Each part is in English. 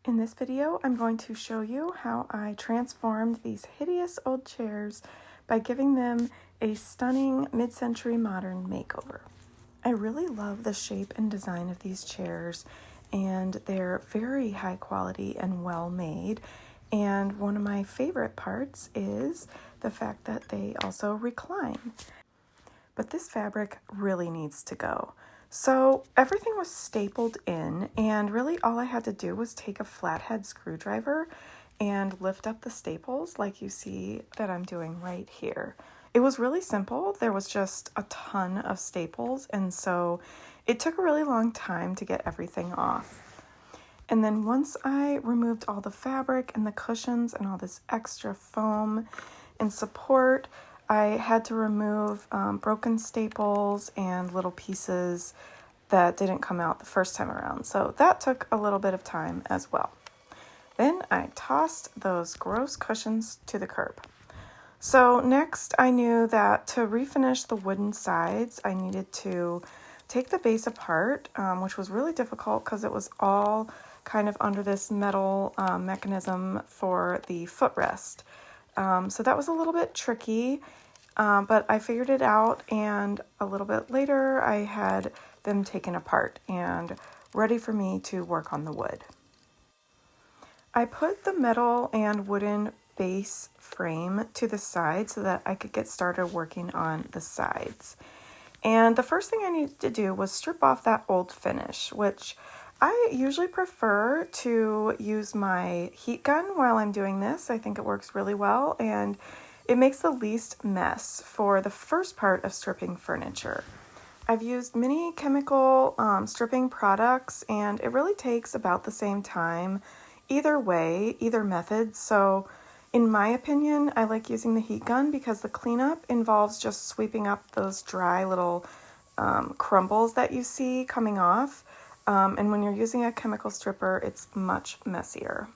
In this video, I'm going to show you how I transformed these hideous old chairs by giving them a stunning mid-century modern makeover. I really love the shape and design of these chairs, and they're very high quality and well made. And one of my favorite parts is the fact that they also recline. But this fabric really needs to go. So everything was stapled in, and really all I had to do was take a flathead screwdriver and lift up the staples like you see that I'm doing right here. It was really simple. There was just a ton of staples, and so it took a really long time to get everything off. And then once I removed all the fabric and the cushions and all this extra foam and support, I had to remove broken staples and little pieces that didn't come out the first time around. So that took a little bit of time as well. Then I tossed those gross cushions to the curb. So next I knew that to refinish the wooden sides, I needed to take the base apart, which was really difficult because it was all kind of under this metal mechanism for the footrest. So that was a little bit tricky. But I figured it out, and a little bit later I had them taken apart and ready for me to work on the wood. I put the metal and wooden base frame to the side so that I could get started working on the sides. And the first thing I needed to do was strip off that old finish, which I usually prefer to use my heat gun while I'm doing this. I think it works really well, and it makes the least mess for the first part of stripping furniture. I've used many chemical stripping products, and it really takes about the same time either way, either method. So in my opinion, I like using the heat gun because the cleanup involves just sweeping up those dry little crumbles that you see coming off. And when you're using a chemical stripper, it's much messier.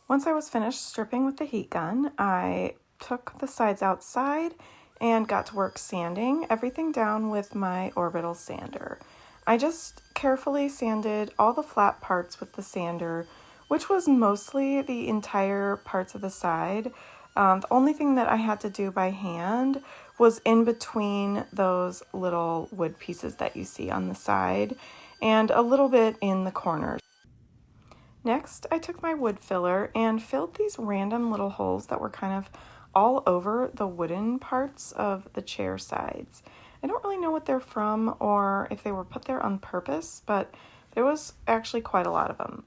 Once I was finished stripping with the heat gun, I took the sides outside and got to work sanding everything down with my orbital sander. I just carefully sanded all the flat parts with the sander, which was mostly the entire parts of the side. The only thing that I had to do by hand was in between those little wood pieces that you see on the side and a little bit in the corners. Next, I took my wood filler and filled these random little holes that were kind of all over the wooden parts of the chair sides. I don't really know what they're from or if they were put there on purpose, but there was actually quite a lot of them.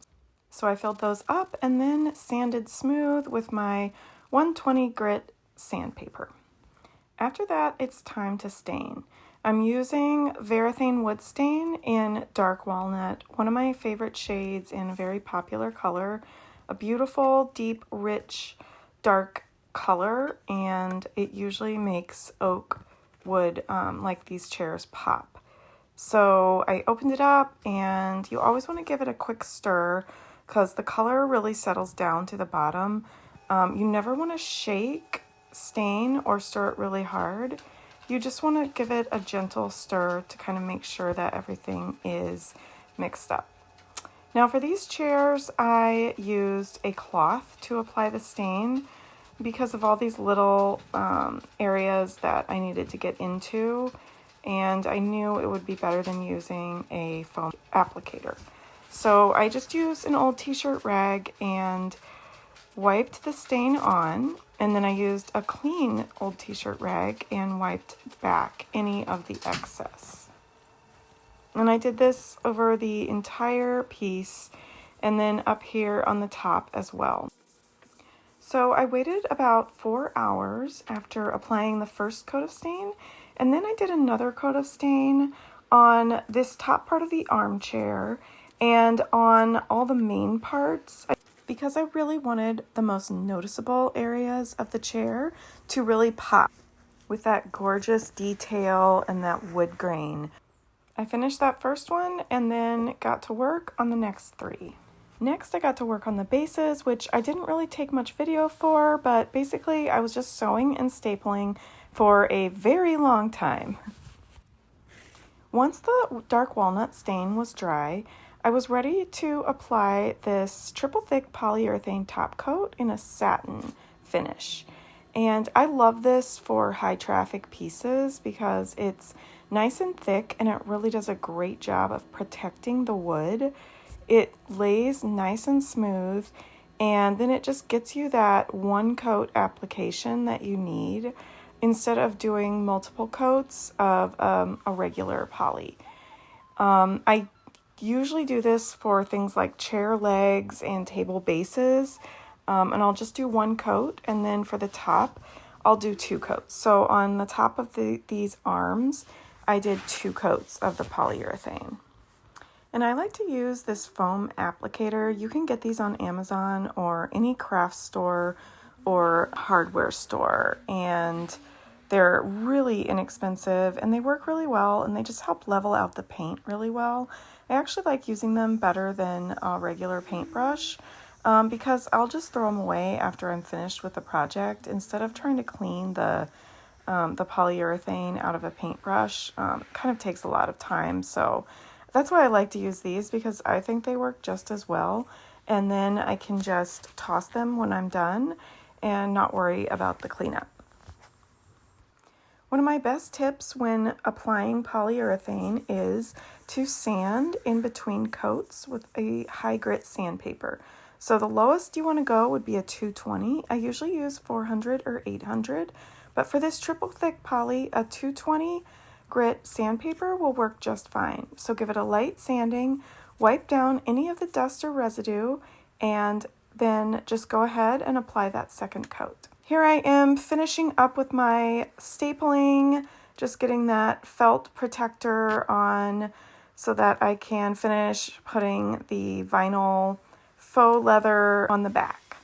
So I filled those up and then sanded smooth with my 120 grit sandpaper. After that, it's time to stain. I'm using Varathane Wood Stain in Dark Walnut, one of my favorite shades and a very popular color. A beautiful, deep, rich, dark color, and it usually makes oak wood like these chairs pop. So I opened it up, and you always want to give it a quick stir because the color really settles down to the bottom. You never want to shake, stain, or stir it really hard. You just want to give it a gentle stir to kind of make sure that everything is mixed up. Now for these chairs, I used a cloth to apply the stain because of all these little areas that I needed to get into, and I knew it would be better than using a foam applicator. So I just used an old t-shirt rag and wiped the stain on, and then I used a clean old t-shirt rag and wiped back any of the excess. And I did this over the entire piece and then up here on the top as well. So I waited about 4 hours after applying the first coat of stain, and then I did another coat of stain on this top part of the armchair and on all the main parts because I really wanted the most noticeable areas of the chair to really pop with that gorgeous detail and that wood grain. I finished that first one and then got to work on the next 3. Next, I got to work on the bases, which I didn't really take much video for, but basically I was just sewing and stapling for a very long time. Once the dark walnut stain was dry, I was ready to apply this triple thick polyurethane top coat in a satin finish. And I love this for high traffic pieces because it's nice and thick and it really does a great job of protecting the wood. It lays nice and smooth, and then it just gets you that one coat application that you need instead of doing multiple coats of a regular poly. I usually do this for things like chair legs and table bases, and I'll just do one coat, and then for the top I'll do two coats. So on the top of these arms I did two coats of the polyurethane. And I like to use this foam applicator. You can get these on Amazon or any craft store or hardware store, and they're really inexpensive and they work really well, and they just help level out the paint really well. I actually like using them better than a regular paintbrush because I'll just throw them away after I'm finished with the project instead of trying to clean the polyurethane out of a paintbrush. It kind of takes a lot of time, so that's why I like to use these, because I think they work just as well, and then I can just toss them when I'm done and not worry about the cleanup. One of my best tips when applying polyurethane is to sand in between coats with a high grit sandpaper. So the lowest you want to go would be a 220. I usually use 400 or 800, but for this triple thick poly, a 220 grit sandpaper will work just fine. So give it a light sanding, wipe down any of the dust or residue, and then just go ahead and apply that second coat. Here I am finishing up with my stapling, just getting that felt protector on so that I can finish putting the vinyl faux leather on the back.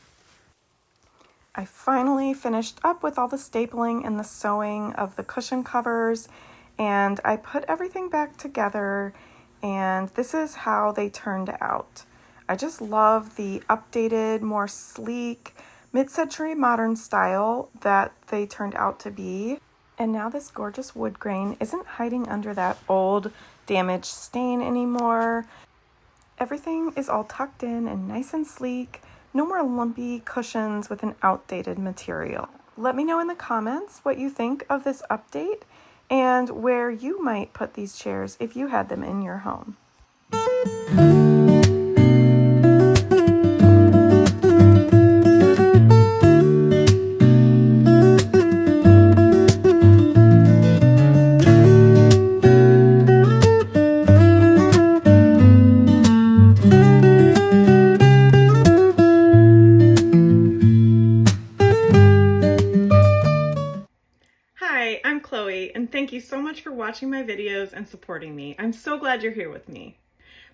I finally finished up with all the stapling and the sewing of the cushion covers, and I put everything back together, and this is how they turned out. I just love the updated, more sleek, mid-century modern style that they turned out to be. And now this gorgeous wood grain isn't hiding under that old damaged stain anymore. Everything is all tucked in and nice and sleek. No more lumpy cushions with an outdated material. Let me know in the comments what you think of this update and where you might put these chairs if you had them in your home. Hi, I'm Chloe, and thank you so much for watching my videos and supporting me. I'm so glad you're here with me.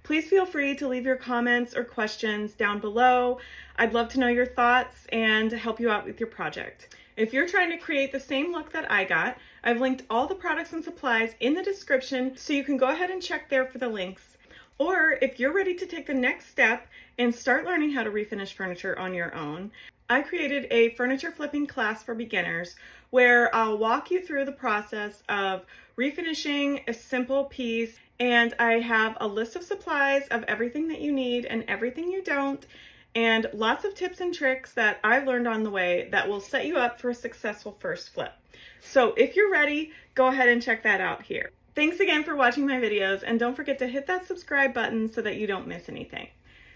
Please feel free to leave your comments or questions down below. I'd love to know your thoughts and help you out with your project. If you're trying to create the same look that I got, I've linked all the products and supplies in the description, so you can go ahead and check there for the links. Or if you're ready to take the next step and start learning how to refinish furniture on your own, I created a furniture flipping class for beginners where I'll walk you through the process of refinishing a simple piece, and I have a list of supplies of everything that you need and everything you don't, and lots of tips and tricks that I've learned on the way that will set you up for a successful first flip. So if you're ready, go ahead and check that out here. Thanks again for watching my videos, and don't forget to hit that subscribe button so that you don't miss anything.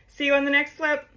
See you on the next flip.